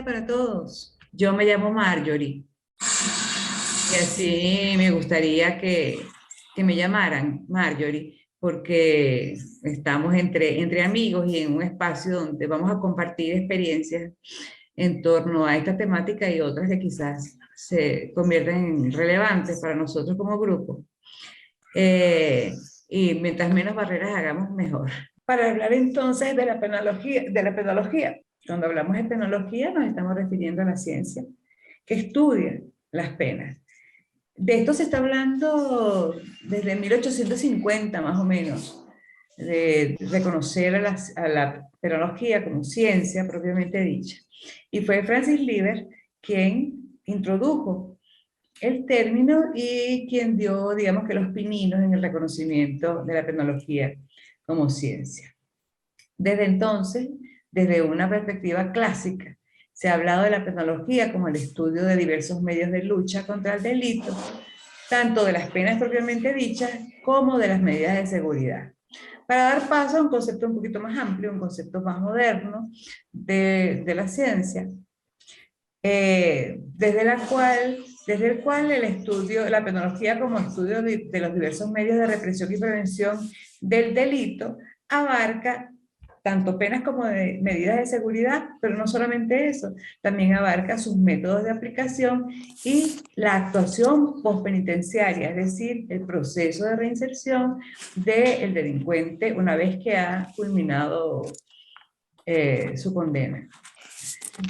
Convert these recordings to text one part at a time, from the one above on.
día para todos. Yo me llamo Marjorie y así me gustaría que me llamaran Marjorie porque estamos entre amigos y en un espacio donde vamos a compartir experiencias en torno a esta temática y otras que quizás se convierten en relevantes para nosotros como grupo. Eh, y mientras menos barreras hagamos, mejor. Para hablar entonces de la penología. Cuando hablamos de penología nos estamos refiriendo a la ciencia que estudia las penas. De esto se está hablando desde 1850 más o menos, de reconocer a la penología como ciencia propiamente dicha. Y fue Francis Lieber quien introdujo el término y quien dio, digamos que los pininos en el reconocimiento de la penología como ciencia. Desde entonces, desde una perspectiva clásica, se ha hablado de la penología como el estudio de diversos medios de lucha contra el delito, tanto de las penas propiamente dichas como de las medidas de seguridad. Para dar paso a un concepto un poquito más amplio, un concepto más moderno de la ciencia, desde el cual el estudio, la penología como estudio de los diversos medios de represión y prevención del delito, abarca tanto penas como de medidas de seguridad, pero no solamente eso, también abarca sus métodos de aplicación y la actuación postpenitenciaria, es decir, el proceso de reinserción del delincuente una vez que ha culminado su condena.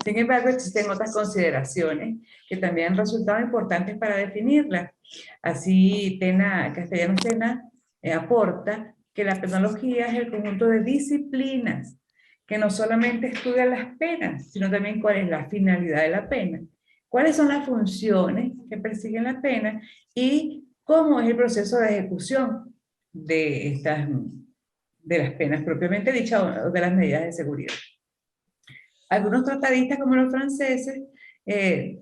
Sin embargo, existen otras consideraciones que también han resultado importantes para definirla. Así, Castellanos Tena aporta que la penología es el conjunto de disciplinas que no solamente estudian las penas, sino también cuál es la finalidad de la pena, cuáles son las funciones que persiguen la pena y cómo es el proceso de ejecución de las penas propiamente dichas o de las medidas de seguridad. Algunos tratadistas, como los franceses,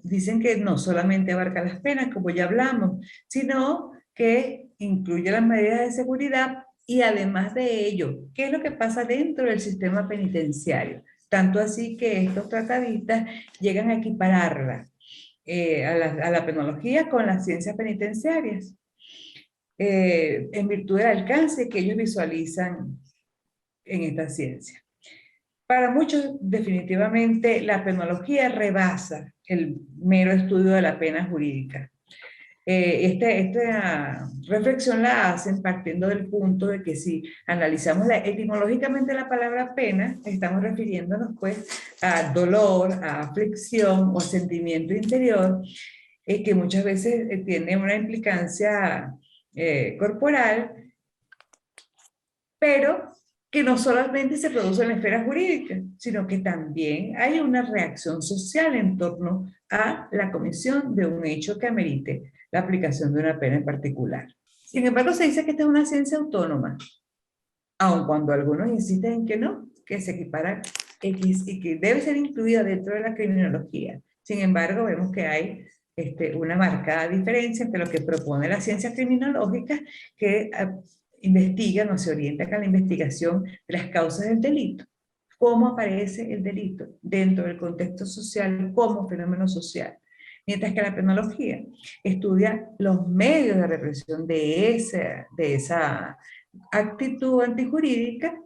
dicen que no solamente abarca las penas, como ya hablamos, sino que incluye las medidas de seguridad y además de ello, ¿qué es lo que pasa dentro del sistema penitenciario? Tanto así que estos tratadistas llegan a equipararla a la penología con las ciencias penitenciarias, en virtud del alcance que ellos visualizan en esta ciencia. Para muchos, definitivamente, la penología rebasa el mero estudio de la pena jurídica. Esta reflexión la hacen partiendo del punto de que si analizamos etimológicamente la palabra pena, estamos refiriéndonos pues a dolor, a aflicción o sentimiento interior, que muchas veces tiene una implicancia corporal, pero que no solamente se produce en la esfera jurídica, sino que también hay una reacción social en torno a la comisión de un hecho que amerite la aplicación de una pena en particular. Sin embargo, se dice que esta es una ciencia autónoma, aun cuando algunos insisten en que no, que se equipara X y que debe ser incluida dentro de la criminología. Sin embargo, vemos que hay una marcada diferencia entre lo que propone la ciencia criminológica, que investigan o se orientan a la investigación de las causas del delito. ¿Cómo aparece el delito dentro del contexto social como fenómeno social? Mientras que la penología estudia los medios de represión de esa actitud antijurídica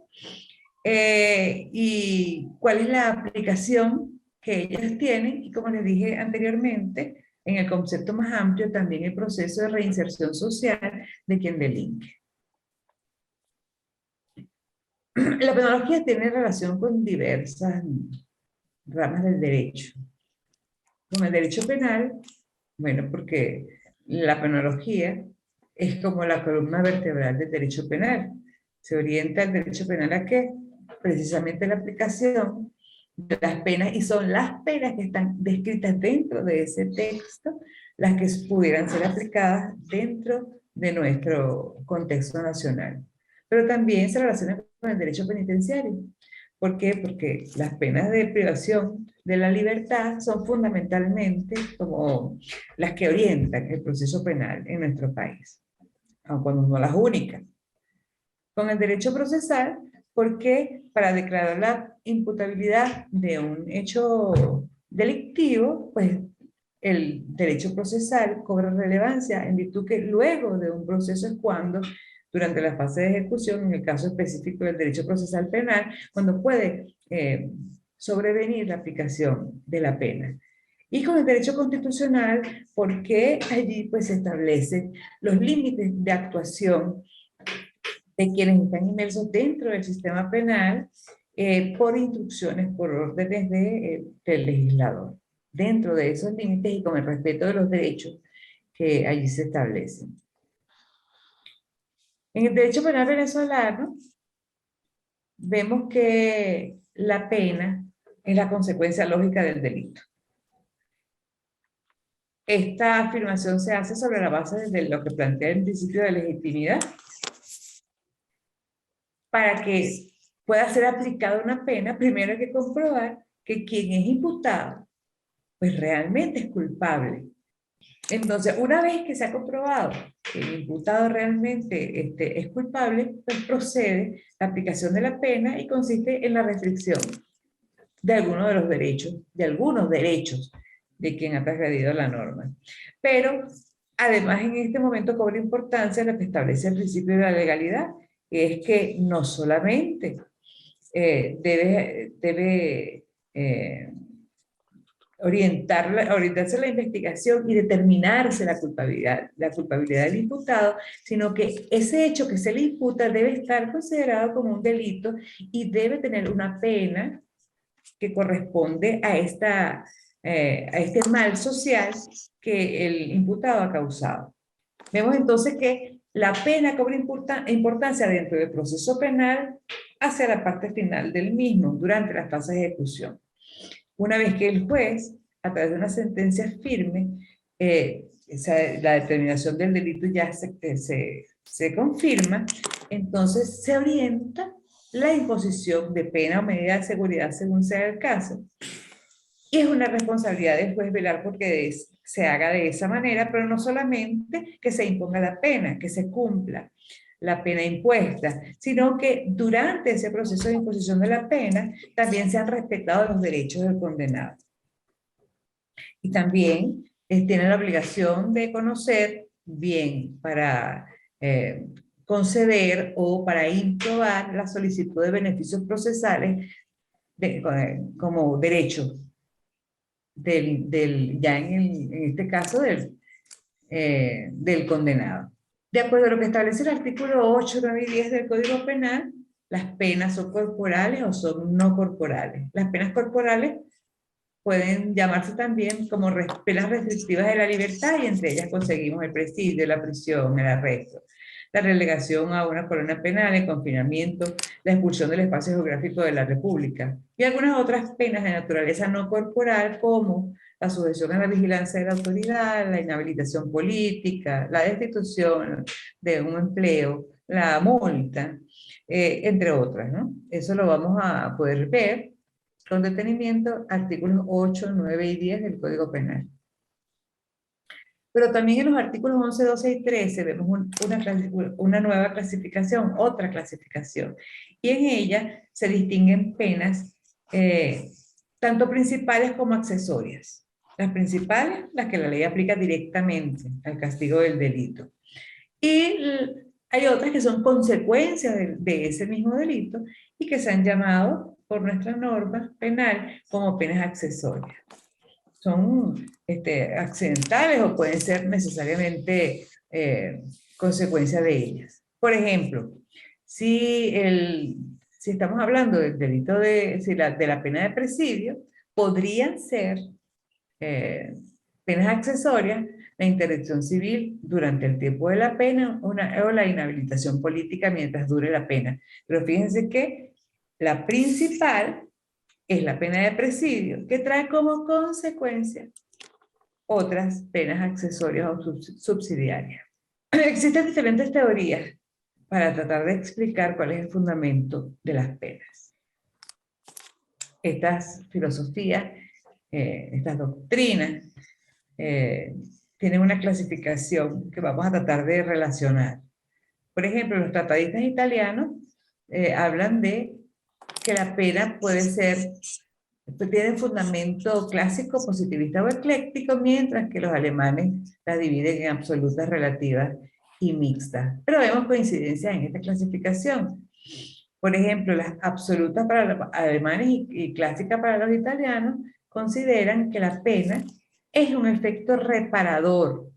y cuál es la aplicación que ellas tienen y, como les dije anteriormente, en el concepto más amplio también el proceso de reinserción social de quien delinque. La penología tiene relación con diversas ramas del derecho. Con el derecho penal, bueno, porque la penología es como la columna vertebral del derecho penal. Se orienta el derecho penal a qué? Precisamente la aplicación de las penas, y son las penas que están descritas dentro de ese texto las que pudieran ser aplicadas dentro de nuestro contexto nacional. Pero también se relaciona con el derecho penitenciario. ¿Por qué? Porque las penas de privación de la libertad son fundamentalmente como las que orientan el proceso penal en nuestro país, aun cuando no las únicas. Con el derecho procesal, porque para declarar la imputabilidad de un hecho delictivo, pues el derecho procesal cobra relevancia en virtud que luego de un proceso es cuando, durante la fase de ejecución, en el caso específico del derecho procesal penal, cuando puede sobrevenir la aplicación de la pena. Y con el derecho constitucional, porque allí pues se establecen los límites de actuación de quienes están inmersos dentro del sistema penal por instrucciones, por órdenes del legislador, dentro de esos límites y con el respeto de los derechos que allí se establecen. En el derecho penal venezolano, vemos que la pena es la consecuencia lógica del delito. Esta afirmación se hace sobre la base de lo que plantea el principio de legitimidad. Para que pueda ser aplicada una pena, primero hay que comprobar que quien es imputado, pues realmente es culpable. Entonces, una vez que se ha comprobado que el imputado realmente es culpable, pues procede la aplicación de la pena y consiste en la restricción de algunos de los derechos, de quien ha transgredido la norma. Pero, además, en este momento cobra importancia lo que establece el principio de la legalidad, que es que no solamente debe orientarse la investigación y determinarse la culpabilidad del imputado, sino que ese hecho que se le imputa debe estar considerado como un delito y debe tener una pena que corresponde a este mal social que el imputado ha causado. Vemos entonces que la pena cobra importancia dentro del proceso penal hacia la parte final del mismo, durante la fase de ejecución. Una vez que el juez, a través de una sentencia firme, la determinación del delito ya se confirma, entonces se orienta la imposición de pena o medida de seguridad según sea el caso. Y es una responsabilidad del juez velar porque se haga de esa manera, pero no solamente que se imponga la pena, que se cumpla la pena impuesta, sino que durante ese proceso de imposición de la pena también se han respetado los derechos del condenado. Y también tienen la obligación de conocer bien para conceder o para improbar la solicitud de beneficios procesales como derecho ya en este caso del condenado. De acuerdo a lo que establece el artículo 8, 9 y 10 del Código Penal, las penas son corporales o son no corporales. Las penas corporales pueden llamarse también como penas restrictivas de la libertad y entre ellas conseguimos el presidio, la prisión, el arresto, la relegación a una colonia penal, el confinamiento, la expulsión del espacio geográfico de la República y algunas otras penas de naturaleza no corporal como la sujeción a la vigilancia de la autoridad, la inhabilitación política, la destitución de un empleo, la multa, entre otras, ¿no? Eso lo vamos a poder ver con detenimiento, artículos 8, 9 y 10 del Código Penal. Pero también en los artículos 11, 12 y 13 vemos una nueva clasificación, otra clasificación. Y en ella se distinguen penas tanto principales como accesorias. Las principales, las que la ley aplica directamente al castigo del delito. Y hay otras que son consecuencias de ese mismo delito y que se han llamado por nuestra norma penal como penas accesorias. Son accidentales o pueden ser necesariamente consecuencia de ellas. Por ejemplo, si estamos hablando del delito de la pena de presidio, podrían ser penas accesorias la interdicción civil durante el tiempo de la pena o la inhabilitación política mientras dure la pena. Pero fíjense que la principal es la pena de presidio, que trae como consecuencia otras penas accesorias o subsidiarias. Existen diferentes teorías para tratar de explicar cuál es el fundamento de las penas. Estas filosofías, estas doctrinas, tienen una clasificación que vamos a tratar de relacionar. Por ejemplo, los tratadistas italianos hablan de que la pena puede ser tienen fundamento clásico, positivista o ecléctico, mientras que los alemanes la dividen en absolutas, relativas y mixtas. Pero vemos coincidencias en esta clasificación. Por ejemplo, las absolutas para los alemanes y clásicas para los italianos consideran que la pena es un efecto reparador,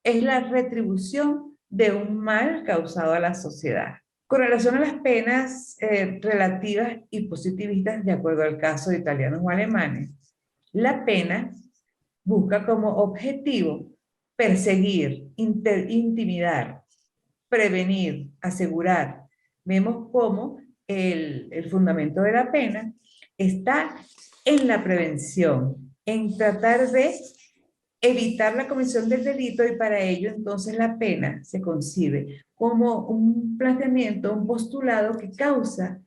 es la retribución de un mal causado a la sociedad. Con relación a las penas relativas y positivistas, de acuerdo al caso de italianos o alemanes, la pena busca como objetivo perseguir, intimidar, prevenir, asegurar. Vemos cómo el fundamento de la pena está en la prevención, en tratar de evitar la comisión del delito, y para ello entonces la pena se concibe como un planteamiento, un postulado que causa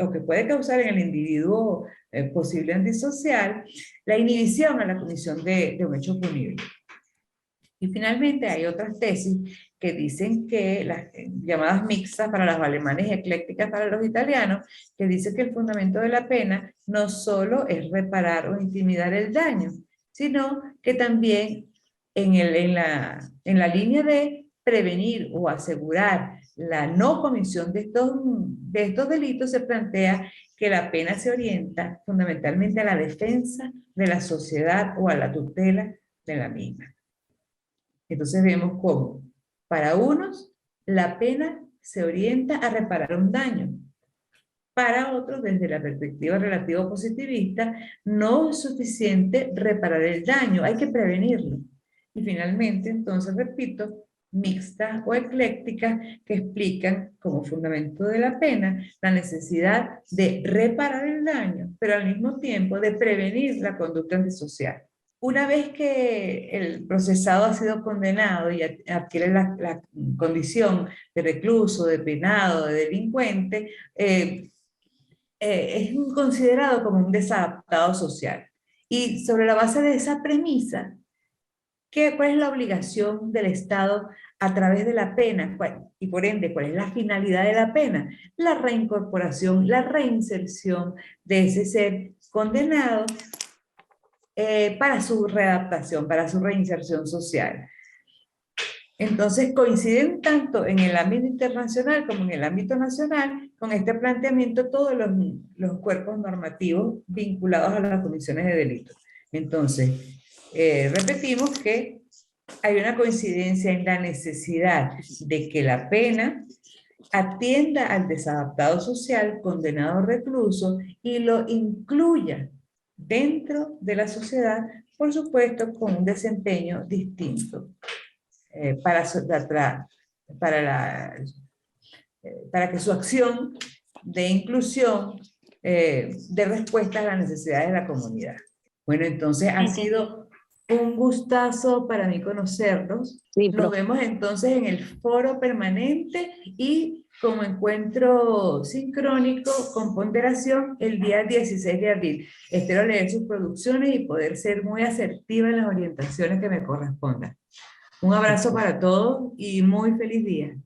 o que puede causar en el individuo posible antisocial la inhibición a la comisión de un hecho punible. Y finalmente hay otras tesis que dicen que las llamadas mixtas para los alemanes y eclécticas para los italianos, que dice que el fundamento de la pena no solo es reparar o intimidar el daño, sino que también en la línea de prevenir o asegurar la no comisión de estos delitos, se plantea que la pena se orienta fundamentalmente a la defensa de la sociedad o a la tutela de la misma. Entonces vemos cómo para unos la pena se orienta a reparar un daño. Para otros, desde la perspectiva relativo positivista, no es suficiente reparar el daño, hay que prevenirlo. Y finalmente, entonces, repito, mixtas o eclécticas que explican como fundamento de la pena la necesidad de reparar el daño, pero al mismo tiempo de prevenir la conducta antisocial. Una vez que el procesado ha sido condenado y adquiere la condición de recluso, de penado, de delincuente, es considerado como un desadaptado social. Y sobre la base de esa premisa, ¿cuál es la obligación del Estado a través de la pena? Y por ende, ¿cuál es la finalidad de la pena? La reincorporación, la reinserción de ese ser condenado para su readaptación, para su reinserción social. Entonces coinciden tanto en el ámbito internacional como en el ámbito nacional con este planteamiento todos los cuerpos normativos vinculados a las comisiones de delitos. Entonces, repetimos que hay una coincidencia en la necesidad de que la pena atienda al desadaptado social, condenado o recluso, y lo incluya dentro de la sociedad, por supuesto, con un desempeño distinto para que su acción de inclusión dé respuesta a las necesidades de la comunidad. Bueno, entonces ha sido un gustazo para mí conocerlos. Sí, Nos vemos entonces en el foro permanente y como encuentro sincrónico con ponderación el día 16 de abril. Espero leer sus producciones y poder ser muy asertiva en las orientaciones que me correspondan. Un abrazo para todos y muy feliz día.